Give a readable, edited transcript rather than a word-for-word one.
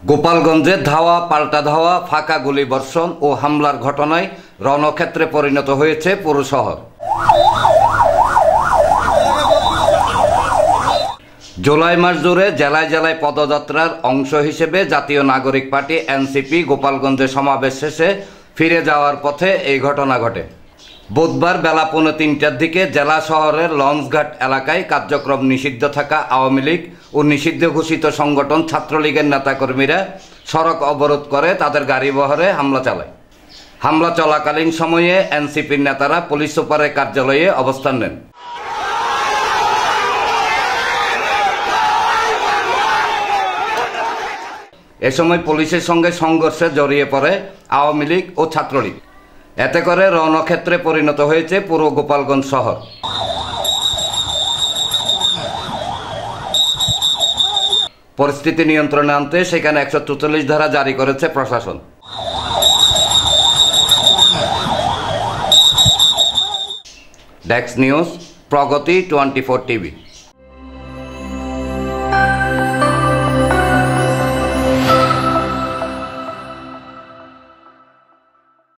গোপালগঞ্জে ধাওয়া পাল্টা ধাওয়া, ফাঁকা গুলি বর্ষণ ও হামলার ঘটনায় রণক্ষেত্রে পরিণত হয়েছে পুরো শহর। জুলাই মাস জুড়ে জেলায় জেলায় পদযাত্রার অংশ হিসেবে জাতীয় নাগরিক পার্টি এনসিপি গোপালগঞ্জে সমাবেশ শেষে ফিরে যাওয়ার পথে এই ঘটনা ঘটে। বুধবার বেলা 2:45টার দিকে জেলা শহরের লঞ্চঘাট এলাকায় কার্যক্রম নিষিদ্ধ থাকা আওয়ামী লীগ ও নিষিদ্ধ ঘোষিত সংগঠন ছাত্রলীগের নেতাকর্মীরা সড়ক অবরোধ করে তাদের গাড়িবহরে হামলা চালায়। হামলা চলাকালীন সময়ে এনসিপির নেতারা পুলিশ সুপারের কার্যালয়ে অবস্থান নেন। এ সময় পুলিশের সঙ্গে সংঘর্ষে জড়িয়ে পড়ে আওয়ামী লীগ ও ছাত্রলীগ। এতে করে রণক্ষেত্রে পরিণত হয়েছে পুরো গোপালগঞ্জ শহর। পরিস্থিতি নিয়ন্ত্রণে আনতে সেখানে 144 ধারা জারি করেছে প্রশাসন। ডেস্ক নিউজ, প্রগতি 24 টিভি।